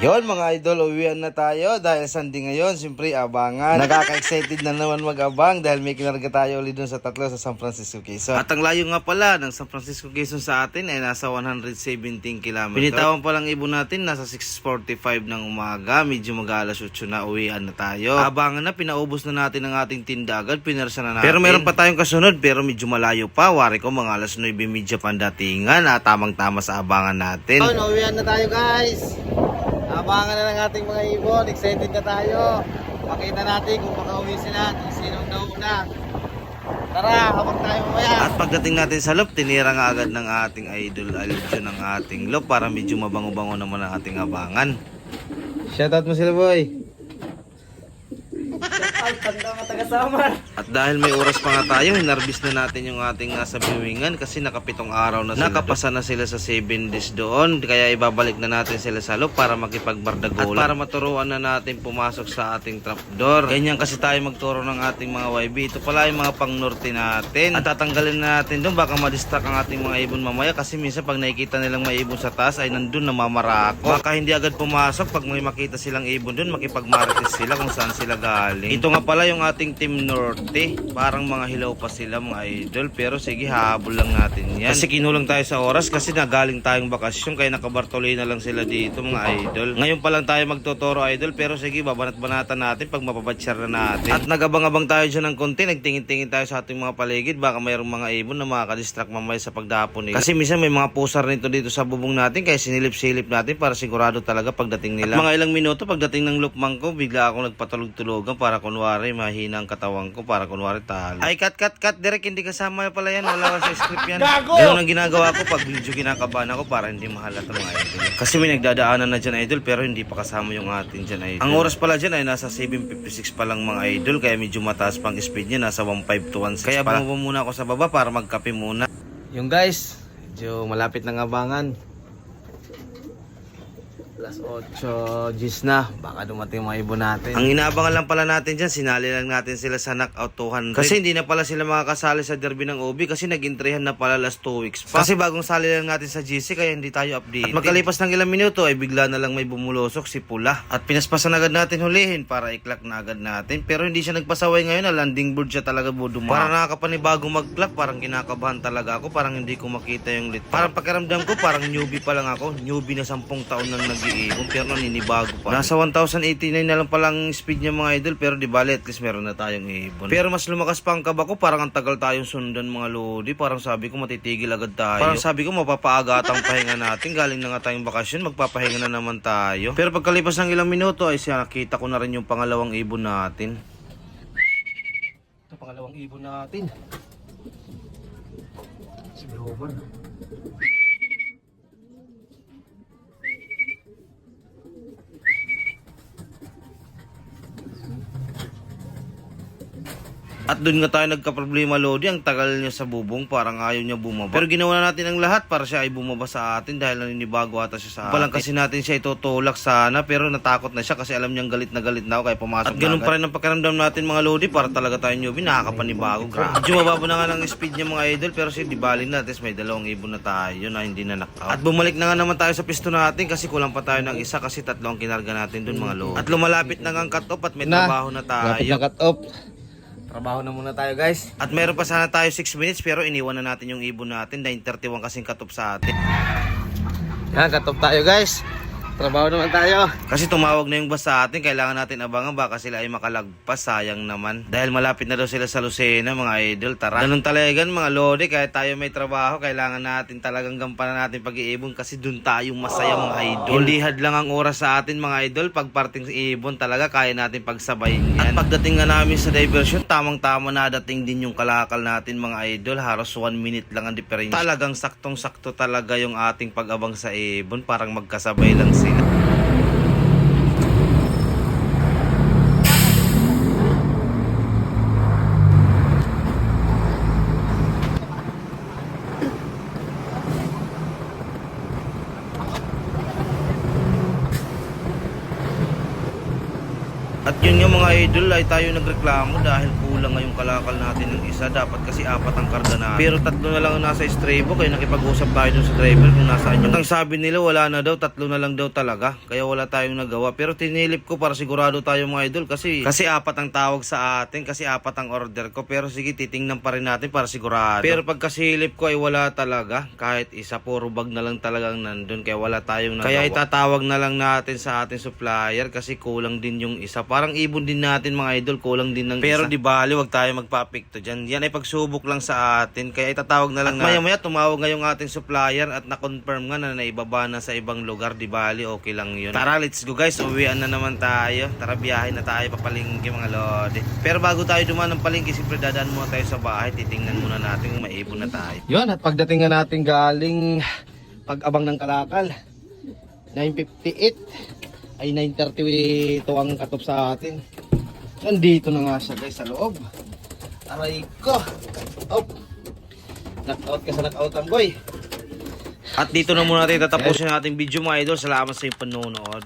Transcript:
Yon mga idol, uwian na tayo dahil Sunday ngayon, siyempre abangan. Nakaka-excited na naman mag-abang dahil may kinarga tayo ulit dun sa tatlo sa San Francisco, Quezon. At ang layo nga pala ng San Francisco, Quezon sa atin ay nasa 117 km. Binitawan pa lang ibon natin, nasa 6:45 ng umaga, medyo mag-alas 8 na, uwian na tayo. Abangan na, pinaubos na natin ang ating tinda agad, pinersa na natin. Pero meron pa tayong kasunod, pero medyo malayo pa. Wari ko mga alas 9:30 pandatingan, tamang-tama sa abangan natin. Uwian na tayo guys. Abangan na ng ating mga ibon, excited na tayo. Makita natin kung makauwi sila, kung sinong nauna. Tara, habang tayo mamaya. At pagdating natin sa loop, tinira nga agad ng ating idol Aljo ng ating loop para medyo mabango-bango naman ang ating abangan. Shoutout mo sila boy. At dahil may oras pa nga tayo, hinarbis na natin yung ating nasa viewingan kasi nakapitong araw na sila. Nakapasa na sila sa 7 days doon, kaya ibabalik na natin sila sa loop para makipagbardagulan. At para maturuan na natin pumasok sa ating trapdoor. Ganyan kasi tayo magturo ng ating mga YB. Ito pala yung mga pang-norte natin. At tatanggalin na natin doon, baka madistract ang ating mga ibon mamaya kasi minsan pag nakikita nilang may ibon sa taas ay nandun namamarako. Baka hindi agad pumasok pag may makita silang ibon doon, makipagmarites sila kung saan sila galing. Ito nga pala yung ating Team Norte. Parang mga hilaw pa sila mga idol. Pero sige, habol lang natin yan. Kasi kinulang tayo sa oras kasi nagaling tayong bakasyon. Kaya nakabartolina lang sila dito mga idol. Ngayon pa lang tayo magtuturo idol. Pero sige, babanat-banatan natin pag mapabatsyar na natin. At nagabang-abang tayo dyan ng konti. Nagtingin-tingin tayo sa ating mga paligid. Baka mayroong mga ibon na makakadistract mamaya sa pagdapon nila. Kasi minsan may mga pusar nito dito sa bubong natin. Kaya sinilip-silip natin para sigurado talaga pagdating nila. At mga ilang minuto pagdating ng lupmang ko, bigla akong nagpatulog-tulogan para kunwari mahina ang katawan ko, para kunwari talo. Ay, cut, Derek, hindi kasama pala yan. Wala sa script yan. Ganun ang ginagawa ko pag medyo kinakabahan ako para hindi mahalata mga idol. Kasi may nagdadaanan na dyan idol, pero hindi pa kasama yung atin dyan idol. Ang oras pala dyan ay nasa 7:56 pa lang mga idol, kaya medyo mataas pang speed niya, nasa 1.5 to 1.6. Kaya bumaba muna ako sa baba para magkape muna. Yung guys, medyo malapit ng abangan. Alas 8 G's na, baka dumating mga ibon natin. Ang inaabangan lang pala natin dyan, sinali lang natin sila sa knockout 200. Kasi hindi na pala sila makakasali sa derby ng OB kasi nag-intrehan na pala last 2 weeks pa. Kasi bagong sali lang natin sa GC kaya hindi tayo update. At magkalipas ng ilang minuto ay bigla na lang may bumulosok si Pula. At pinaspasan agad natin hulihin para i-clock na agad natin. Pero hindi siya nagpasaway ngayon, na landing board siya talaga buduma. Parang nakakapanibagong mag-clock, parang kinakabahan talaga ako, parang hindi ko makita yung lit. Parang pakiramdam ko parang newbie pa lang ako, newbie na 10 taon nang nag-iibon pero naninibago pa. Nasa 1089 na lang palang speed niya mga idol, pero di bale at least meron na tayong ibon. Pero mas lumakas pa ang kaba ko, parang ang tagal tayong sundan mga lodi. Parang sabi ko matitigil agad tayo. Parang sabi ko mapapaaga ang pahinga natin. Galing na nga tayong bakasyon, magpapahinga na naman tayo. Pero pagkalipas ng ilang minuto ay siya nakita ko na rin yung pangalawang ibon natin. Ito pangalawang ibon natin. Si Grover. At doon nga tayo nagka-problema Lodi, ang tagal niya sa bubong, parang ayaw niya bumaba. Pero ginawa na natin ang lahat para siya ay bumaba sa atin dahil naninibago ata siya sa atin. Palang kasi natin siya itutulak sana, pero natakot na siya kasi alam niyang galit na ako kaya pumasok na. At ganun pa rin ang pakiramdam natin mga Lodi, para talaga tayo newbie, nakakapanibago. Grabe. Medyo mababa na nga ng speed niya mga idol, pero si di bali na, at least may dalawang ibon na tayo na hindi na knockout. At bumalik na nga naman tayo sa pisto natin kasi kulang pa tayo ng isa kasi tatlong kinarga natin doon mga Lodi. At lumalapit na nga ang cut-off at may trabaho na tayo. Lapit na cut-off. Trabaho na muna tayo guys. At meron pa sana tayo 6 minutes pero iniwan na natin yung ibon natin. 9:31 kasing cut-off sa atin. Yan, cut-off tayo guys. Trabaho naman tayo. Kasi tumawag na yung bus sa atin. Kailangan natin abangan baka sila ay makalagpas. Sayang naman. Dahil malapit na daw sila sa Lucena mga idol. Tara. Ganun talagan mga lodi. Kaya tayo may trabaho. Kailangan natin talagang gampanan natin pag-iibon. Kasi dun tayo masaya mga idol. Hindi hadlang ang oras sa atin mga idol. Pag parting ibon talaga kaya natin pagsabayin yan. At pagdating nga namin sa diversion, tamang-tama na dating din yung kalakal natin mga idol. Halos 1 minute lang ang diferensya. Talagang saktong-sakto talaga yung ating pag-abang sa ibon. Parang magkasabay lang sila. At yun nga mga idol, ay tayo nagreklamo dahil kulang ngayong kalakal natin ng isa. Dapat kasi 4 ang karga natin. Pero 3 na lang ang nasa Strebo, kaya nakipag-usap tayo dun sa driver kung nasaan yung... At ang sabi nila wala na daw, 3 na lang daw talaga. Kaya wala tayong nagawa. Pero tinilip ko para sigurado tayo mga idol kasi 4 ang tawag sa atin, kasi 4 ang order ko. Pero sige, titingnan pa rin natin para sigurado. Pero pagkasilip ko ay wala talaga. Kahit isa, puro bag na lang talagang nandun. Kaya wala tayong nagawa. Kaya itatawag na lang natin sa ating supplier kasi kulang din yung isa. Parang ibon din natin mga idol, kulang din ng pero isa. Pero di bali, wag tayo magpa-apekto dyan. Yan ay pagsubok lang sa atin. Kaya itatawag na lang natin. At maya-maya tumawag ngayong ating supplier at na-confirm nga na naibaba na sa ibang lugar. Di bali, okay lang yun. Tara, let's go guys. Uwian na naman tayo. Tara, biyahe na tayo papalingki mga lodi. Pero bago tayo dumaan ng palingki, siyempre dadaan muna tayo sa bahay. Titingnan muna natin kung maibon na tayo. Yun, at pagdating nga natin galing pag-abang ng kalakal, 9:58 ay 9:30 ito ang katop sa atin. Nandito na nga siya guys sa loob. Aray ko. Oh. Knock-out ka sa knock-outan boy. At dito na muna natin tatapusin ang ating video mga idol. Salamat sa iyong panonood.